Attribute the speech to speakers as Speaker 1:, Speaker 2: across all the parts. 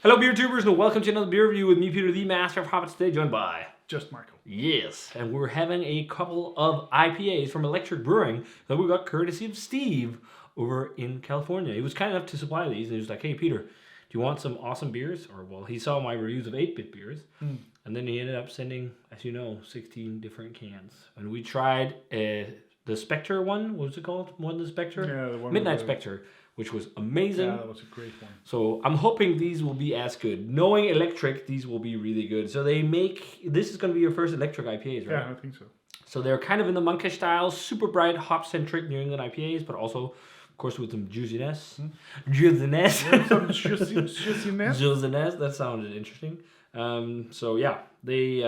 Speaker 1: Hello beer tubers and welcome to another beer review with me, Peter, the Master of Hobbits, today joined by...
Speaker 2: Just Michael.
Speaker 1: Yes, and we're having a couple of IPAs from Electric Brewing that we got courtesy of Steve over in California. He was kind enough to supply these and he was like, hey Peter, do you want some awesome beers? Or well, he saw my reviews of 8-bit beers and then he ended up sending, as you know, 16 different cans. And we tried the Spectre one, what was it called? One of the Spectre?
Speaker 2: Yeah, the one
Speaker 1: Midnight
Speaker 2: with
Speaker 1: Spectre, which was amazing.
Speaker 2: Yeah, that was a great one.
Speaker 1: So I'm hoping these will be as good. Knowing Electric, these will be really good. So they make, this is going to be your first Electric IPAs, right?
Speaker 2: Yeah, I think so.
Speaker 1: So they're kind of in the monkish style, super bright, hop-centric New England IPAs, but also, of course, with some juiciness. Juiciness.
Speaker 2: Yeah, some juiciness.
Speaker 1: Juiciness, that sounded interesting. So yeah, they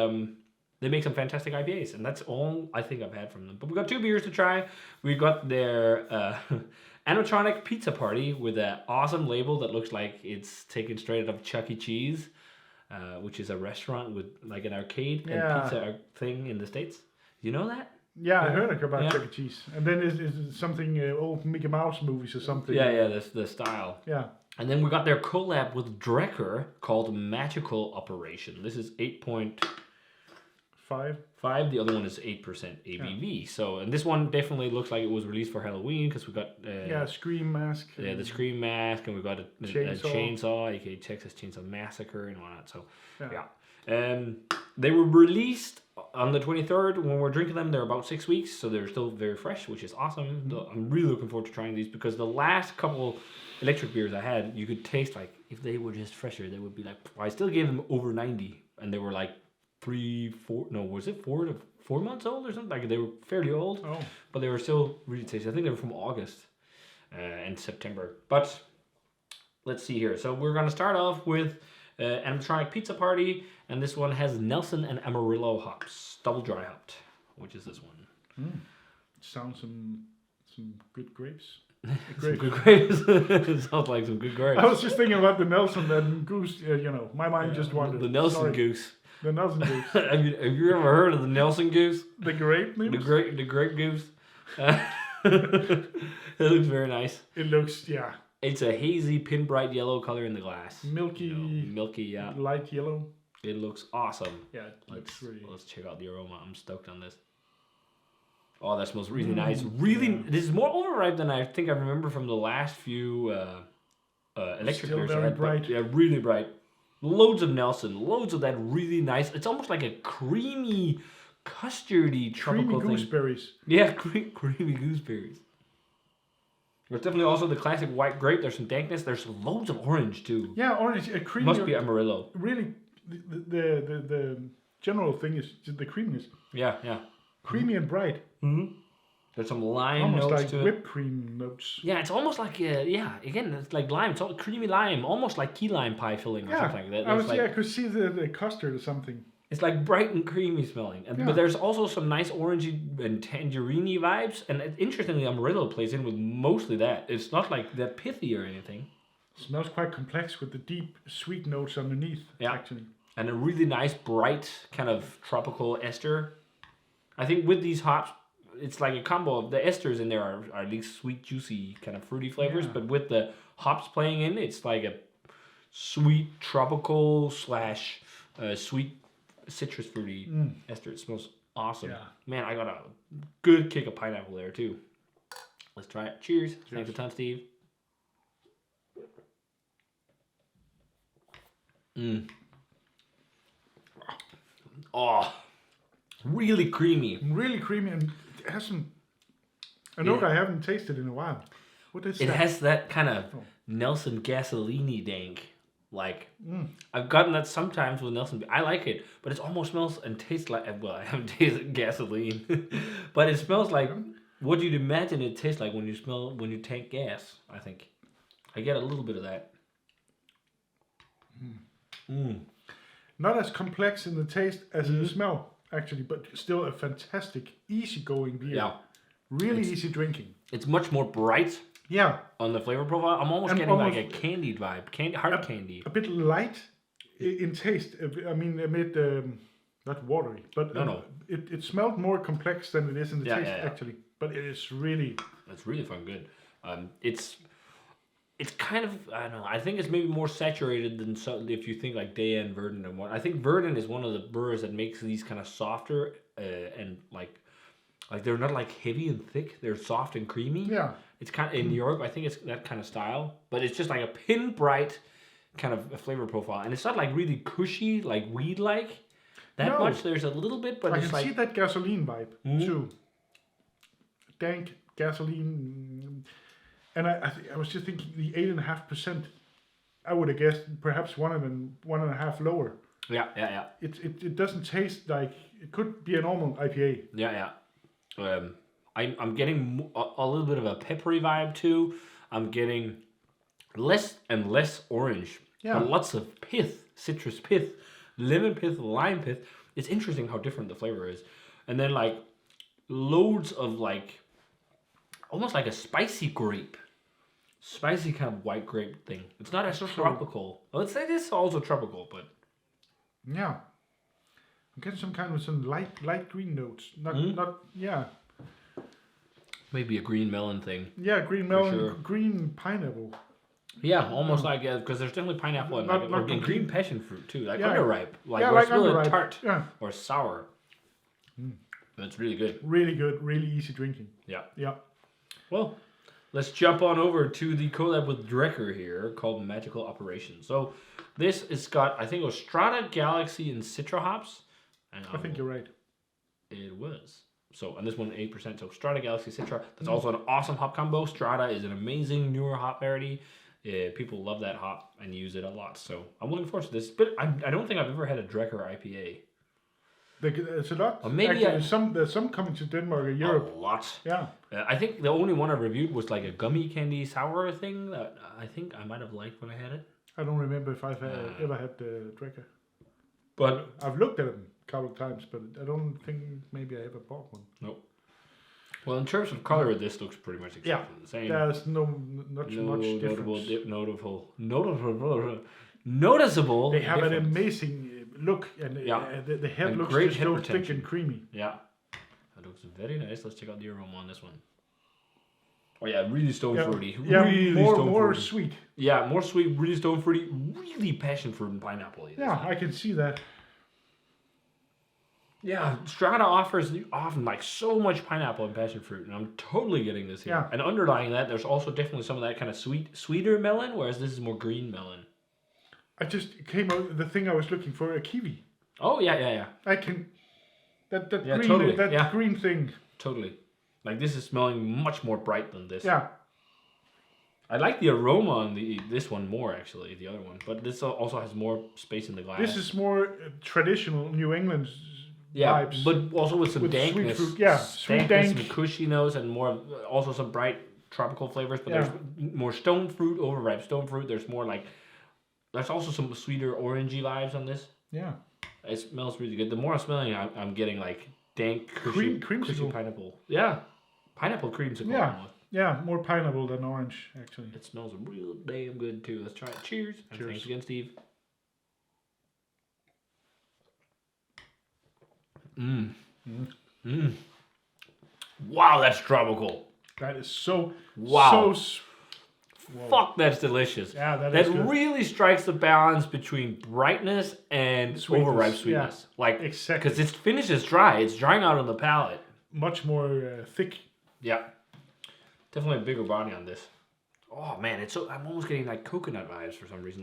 Speaker 1: make some fantastic IPAs, and that's all I think I've had from them. But we got two beers to try. We got their Animatronic Pizza Party with an awesome label that looks like it's taken straight out of Chuck E. Cheese, which is a restaurant with like an arcade and pizza thing in the States. You know that?
Speaker 2: Yeah, I heard about Chuck E. Cheese. And then is something old Mickey Mouse movies or something.
Speaker 1: Yeah, that's the style.
Speaker 2: Yeah.
Speaker 1: And then we got their collab with Drekker called Magical Operation. This is 8.5. The other one is 8% ABV. Yeah. So, and this one definitely looks like it was released for Halloween because we got
Speaker 2: Scream Mask.
Speaker 1: Yeah, the Scream Mask, and we got a chainsaw, aka Texas Chainsaw Massacre, and whatnot. So, yeah. They were released on the 23rd. When we're drinking them, they're about 6 weeks, so they're still very fresh, which is awesome. I'm really looking forward to trying these because the last couple Electric beers I had, you could taste like if they were just fresher, they would be like. I still gave them over 90, and they were like 4 to 4 months old or something? Like they were fairly old, but they were still really tasty. I think they were from August and September. But let's see here. So we're going to start off with Animatronic Pizza Party, and this one has Nelson and Amarillo hops, double dry hopped, which is this one.
Speaker 2: Sounds some good grapes.
Speaker 1: Some good grapes. It sounds like some good grapes.
Speaker 2: I was just thinking about the Nelson and Goose. My mind just wandered.
Speaker 1: The Nelson Goose.
Speaker 2: The Nelson Goose.
Speaker 1: have you ever heard of the Nelson Goose?
Speaker 2: The grape maybe?
Speaker 1: The grape goose. It looks very nice.
Speaker 2: It looks,
Speaker 1: It's a hazy, pin bright yellow color in the glass.
Speaker 2: Milky,
Speaker 1: yeah.
Speaker 2: Light yellow.
Speaker 1: It looks awesome.
Speaker 2: Yeah,
Speaker 1: let's check out the aroma. I'm stoked on this. Oh, that smells really nice. This is more overripe than I think I remember from the last few Electric beers.
Speaker 2: Still very bright.
Speaker 1: Yeah, really bright. Loads of Nelson, loads of that really nice. It's almost like a creamy, custardy tropical
Speaker 2: creamy gooseberries.
Speaker 1: Yeah, creamy gooseberries. There's definitely also the classic white grape. There's some dankness. There's loads of orange too.
Speaker 2: Yeah, orange. Creamy.
Speaker 1: Must be Amarillo.
Speaker 2: Really, the general thing is the creaminess.
Speaker 1: Yeah.
Speaker 2: Creamy and bright.
Speaker 1: There's some lime
Speaker 2: almost
Speaker 1: notes
Speaker 2: like
Speaker 1: to it.
Speaker 2: Whipped cream notes.
Speaker 1: Yeah, it's almost like again, it's like lime. It's all creamy lime, almost like key lime pie filling or something like that.
Speaker 2: I could see the custard or something.
Speaker 1: It's like bright and creamy smelling, but there's also some nice orangey and tangerine vibes. And interestingly, Amarillo plays in with mostly that. It's not like that pithy or anything.
Speaker 2: Smells quite complex with the deep sweet notes underneath.
Speaker 1: Yeah,
Speaker 2: actually,
Speaker 1: and a really nice bright kind of tropical ester. I think with these hops, it's like a combo of the esters in there are these sweet, juicy, kind of fruity flavors, but with the hops playing in, it's like a sweet, tropical / sweet, citrus fruity ester. It smells awesome. Yeah. Man, I got a good kick of pineapple there too. Let's try it. Cheers. Thanks a ton, Steve. Oh, really creamy.
Speaker 2: Really creamy, and it has a note I haven't tasted in a while. What is
Speaker 1: it?
Speaker 2: It
Speaker 1: has that kind of Nelson gasoline-y dank. Like, I've gotten that sometimes with Nelson. I like it, but it almost smells and tastes like, well, I haven't tasted gasoline, but it smells like what you'd imagine it tastes like when you tank gas, I think. I get a little bit of that.
Speaker 2: Not as complex in the taste as in the smell, actually, but still a fantastic, easygoing beer.
Speaker 1: Yeah.
Speaker 2: Really easy drinking.
Speaker 1: It's much more bright.
Speaker 2: Yeah.
Speaker 1: On the flavor profile, I'm almost getting like a candied vibe, hard candy.
Speaker 2: A bit light in taste. I mean, a bit not watery, but it smelled more complex than it is in the taste actually. But it is really.
Speaker 1: It's really fun good. It's it's kind of, I don't know, I think it's maybe more saturated than if you think like Daya and Verdun and what. I think Verdun is one of the brewers that makes these kind of softer and like they're not like heavy and thick. They're soft and creamy.
Speaker 2: Yeah.
Speaker 1: It's kind of in Europe. I think it's that kind of style, but it's just like a pin bright kind of a flavor profile, and it's not like really cushy, like weed like that much. There's a little bit, but
Speaker 2: I
Speaker 1: it's
Speaker 2: can see that gasoline vibe too. Dank gasoline, and I was just thinking the 8.5%. I would have guessed perhaps 1.5 lower.
Speaker 1: Yeah.
Speaker 2: It doesn't taste like it could be a normal IPA.
Speaker 1: Yeah. I'm getting a little bit of a peppery vibe too. I'm getting less and less orange, but lots of pith, citrus pith, lemon pith, lime pith. It's interesting how different the flavor is. And then like loads of like, almost like a spicy grape. Spicy kind of white grape thing. It's not as tropical. Let's say this is also tropical, but...
Speaker 2: Yeah. I'm getting some light green notes. Not.
Speaker 1: Maybe a green melon thing.
Speaker 2: Yeah, green melon, green pineapple.
Speaker 1: Yeah, almost like, because there's definitely pineapple and green passion fruit too, like underripe. Like
Speaker 2: underripe.
Speaker 1: Tart or sour. That's really good.
Speaker 2: Really good, really easy drinking.
Speaker 1: Yeah. Well, let's jump on over to the collab with Drekker here called Magical Operations. So this has got, I think it was Strata, Galaxy, and Citra hops. And
Speaker 2: I think you're right.
Speaker 1: It was. So, and this one 8%. So Strata, Galaxy, Citra. That's also an awesome hop combo. Strata is an amazing newer hop variety. People love that hop and use it a lot. So I'm looking forward to this. But I don't think I've ever had a Drekker IPA.
Speaker 2: It's a lot.
Speaker 1: Or maybe
Speaker 2: there's some coming to Denmark or Europe.
Speaker 1: A lot.
Speaker 2: Yeah.
Speaker 1: I think the only one I reviewed was like a gummy candy sour thing that I think I might have liked when I had it.
Speaker 2: I don't remember if I've ever had the Drekker.
Speaker 1: But
Speaker 2: I've looked at them a couple of times, but I don't think maybe I ever bought one.
Speaker 1: Nope. Well, in terms of color, this looks pretty much exactly the same.
Speaker 2: There's not much difference.
Speaker 1: Noticeable.
Speaker 2: They have an amazing look, and the head looks just so thick and creamy.
Speaker 1: Yeah, that looks very nice. Let's check out the aroma on this one. Oh yeah, really stone fruity.
Speaker 2: Yeah,
Speaker 1: really
Speaker 2: more sweet.
Speaker 1: Yeah, more sweet, really stone fruity, really passion fruit and pineapple.
Speaker 2: Yeah, I can see that.
Speaker 1: Yeah, Strata offers often like so much pineapple and passion fruit, and I'm totally getting this here.
Speaker 2: Yeah.
Speaker 1: And underlying that, there's also definitely some of that kind of sweeter melon, whereas this is more green melon.
Speaker 2: I just came out the thing I was looking for, a kiwi.
Speaker 1: Oh yeah.
Speaker 2: I can that green
Speaker 1: totally.
Speaker 2: green thing.
Speaker 1: Totally. Like this is smelling much more bright than this.
Speaker 2: Yeah.
Speaker 1: I like the aroma on this one more actually, the other one, but this also has more space in the glass.
Speaker 2: This is more traditional New England vibes.
Speaker 1: But also with some dankness.
Speaker 2: Sweet fruit. Sweet dank.
Speaker 1: Some cushy notes and more, also some bright tropical flavors. But there's more stone fruit, overripe stone fruit. There's more like, there's also some sweeter orangey vibes on this.
Speaker 2: Yeah.
Speaker 1: It smells really good. The more I'm smelling, I'm getting like dank, cushy pineapple. Yeah, pineapple creamsicle.
Speaker 2: Yeah, more pineapple than orange actually.
Speaker 1: It smells real damn good too. Let's try it. Cheers. And thanks again, Steve. Wow, that's tropical.
Speaker 2: That is so.
Speaker 1: Wow.
Speaker 2: So.
Speaker 1: Fuck, that's delicious.
Speaker 2: Yeah, that
Speaker 1: really strikes the balance between brightness and overripe sweetness.
Speaker 2: Yeah,
Speaker 1: like
Speaker 2: exactly.
Speaker 1: Because its finish is dry. It's drying out on the palate.
Speaker 2: Much more thick.
Speaker 1: Yeah. Definitely a bigger body on this. Oh man, I'm almost getting like coconut vibes for some reason.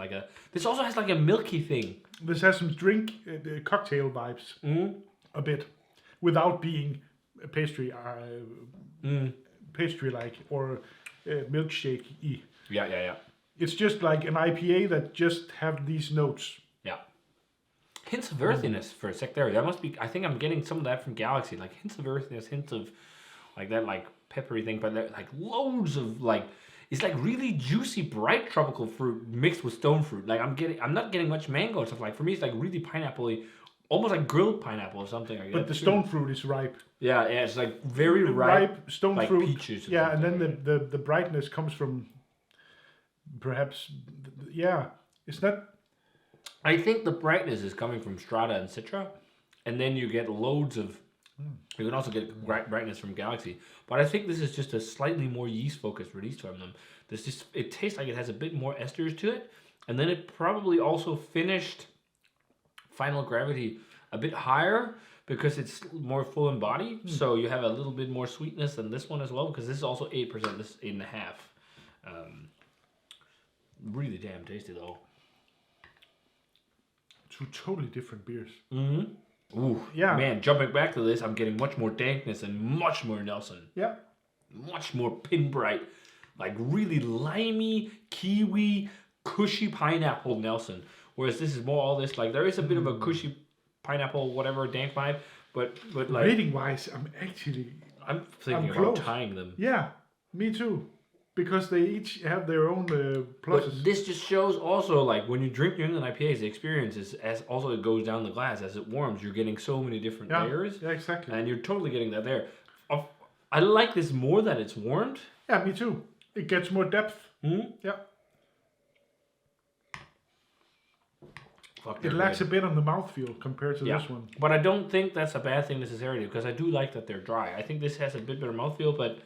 Speaker 1: This also has like a milky thing.
Speaker 2: This has some cocktail vibes. A bit, without being pastry like or milkshake-y.
Speaker 1: Yeah.
Speaker 2: It's just like an IPA that just have these notes.
Speaker 1: Yeah. Hints of earthiness for a sec there. That must be. I think I'm getting some of that from Galaxy. Like hints of earthiness, hints of like that like peppery thing, but like loads of like. It's like really juicy, bright tropical fruit mixed with stone fruit. Like I'm not getting much mango and stuff. Like for me, it's like really pineapple-y, almost like grilled pineapple or something like that.
Speaker 2: But the stone fruit is ripe.
Speaker 1: Yeah, it's like very ripe
Speaker 2: stone
Speaker 1: like
Speaker 2: fruit.
Speaker 1: Peaches.
Speaker 2: Yeah, and then the brightness comes from perhaps. It's not.
Speaker 1: I think the brightness is coming from Strata and Citra, and then you get loads of You can also get brightness from Galaxy, but I think this is just a slightly more yeast-focused release from them. It tastes like it has a bit more esters to it, and then it probably also finished Final Gravity a bit higher because it's more full in body. So you have a little bit more sweetness than this one as well, because this is also 8%. This is 8.5. Really damn tasty though.
Speaker 2: Two totally different beers.
Speaker 1: Ooh, yeah. Man, jumping back to this, I'm getting much more dankness and much more Nelson.
Speaker 2: Yeah.
Speaker 1: Much more pin bright, like really limey, kiwi, cushy pineapple Nelson. Whereas this is more all this, like there is a bit of a cushy pineapple, whatever, dank vibe, but like...
Speaker 2: Rating wise, I'm
Speaker 1: thinking about tying them.
Speaker 2: Yeah, me too. Because they each have their own pluses.
Speaker 1: But this just shows also, like, when you drink New England IPAs, the experience is, as also it goes down the glass, as it warms, you're getting so many different layers.
Speaker 2: Yeah, exactly.
Speaker 1: And you're totally getting that there. I like this more that it's warmed.
Speaker 2: Yeah, me too. It gets more depth. Yeah. It lacks a bit on the mouthfeel compared to this one.
Speaker 1: But I don't think that's a bad thing necessarily, because I do like that they're dry. I think this has a bit better mouthfeel, but...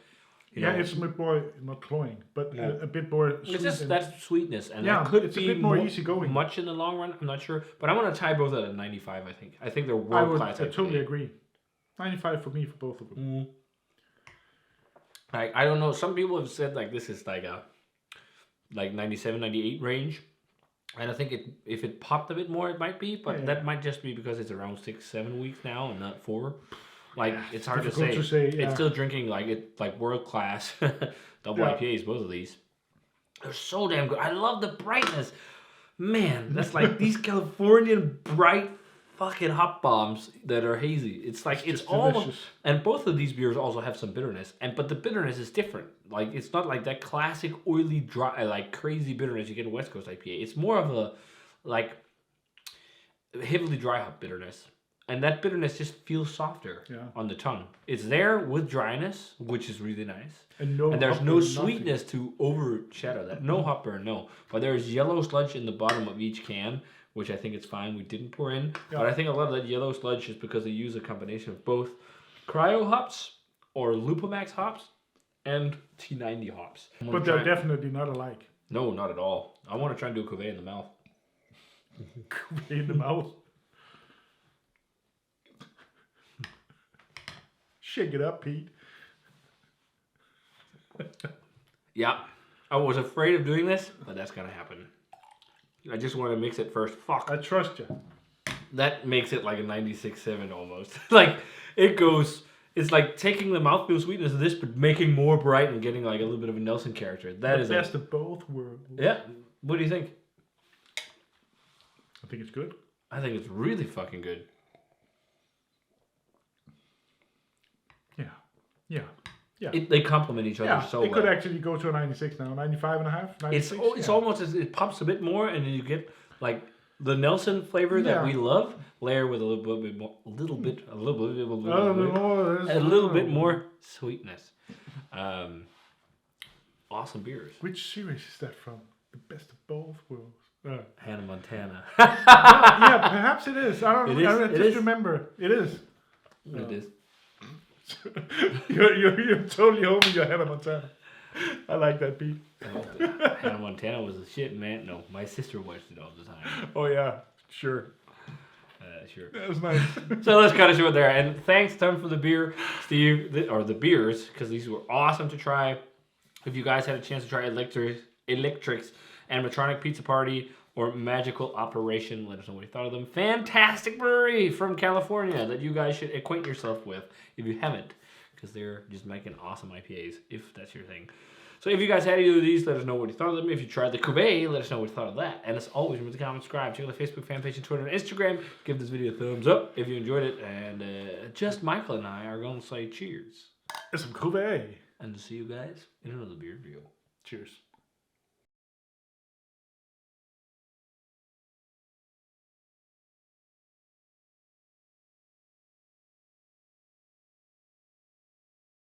Speaker 2: it's a bit more, not cloying, but a bit more sweet.
Speaker 1: It's just that sweetness, and that could be
Speaker 2: a bit more easygoing.
Speaker 1: Much in the long run, I'm not sure. But I'm going to tie both at a 95, I think. I think they're world-class.
Speaker 2: I totally agree. 95 for me for both of them.
Speaker 1: I don't know. Some people have said like this is like a 97, 98 range. And I think if it popped a bit more, it might be. But that might just be because it's around 6-7 weeks now and not 4. Like, it's hard to say. It's still drinking like world class double IPAs, both of these. They're so damn good. I love the brightness. Man, that's like these Californian bright fucking hop bombs that are hazy. It's like it's almost delicious. And both of these beers also have some bitterness. But the bitterness is different. Like, it's not like that classic oily dry like crazy bitterness you get in West Coast IPA. It's more of a like heavily dry hop bitterness. And that bitterness just feels softer on the tongue. It's there with dryness, which is really nice. And there's no sweetness to overshadow that. No hop burn, no. But there's yellow sludge in the bottom of each can, which I think it's fine. We didn't pour in. Yeah. But I think a lot of that yellow sludge is because they use a combination of both cryo hops or Lupamax hops and T90 hops.
Speaker 2: But they're definitely not alike.
Speaker 1: No, not at all. I want to try and do a cuvee in the mouth.
Speaker 2: Cuvee in the mouth? Shake it up, Pete.
Speaker 1: Yeah. I was afraid of doing this, but that's going to happen. I just want to mix it first. Fuck.
Speaker 2: I trust you.
Speaker 1: That makes it like a 96.7 almost. Like, it goes... It's like taking the mouthfeel sweetness of this, but making more bright and getting like a little bit of a Nelson character. That is
Speaker 2: the best of both worlds.
Speaker 1: Yeah. What do you think?
Speaker 2: I think it's good.
Speaker 1: I think it's really fucking good.
Speaker 2: Yeah.
Speaker 1: They complement each other so well.
Speaker 2: It could actually go to a 96 now, 95 and a half, 96.
Speaker 1: It's almost as it pops a bit more, and then you get like the Nelson flavor that we love, layer with a little bit more sweetness. Awesome beers.
Speaker 2: Which series is that from? The best of both worlds.
Speaker 1: Hannah Montana.
Speaker 2: Yeah, perhaps it is. I don't know. I just remember. It is.
Speaker 1: It is.
Speaker 2: You're totally holding your Hannah Montana. I like that beat.
Speaker 1: Hannah Montana was the shit, man. No, my sister watched it all the time.
Speaker 2: Oh yeah, sure.
Speaker 1: Sure.
Speaker 2: That was nice.
Speaker 1: So let's cut it short there. And thanks, Tom, for the beer, Steve, or the beers, because these were awesome to try. If you guys had a chance to try Electric's Animatronic Pizza Party or Magical Operation, let us know what you thought of them. Fantastic brewery from California that you guys should acquaint yourself with if you haven't, because they're just making awesome IPAs, if that's your thing. So if you guys had either of these, let us know what you thought of them. If you tried the cuvee, let us know what you thought of that. And as always, remember to comment, subscribe, check out the Facebook fan page and Twitter and Instagram. Give this video a thumbs up if you enjoyed it. And just Michael and I are going to say cheers.
Speaker 2: It's some cuvee.
Speaker 1: And to see you guys in another beer review.
Speaker 2: Cheers.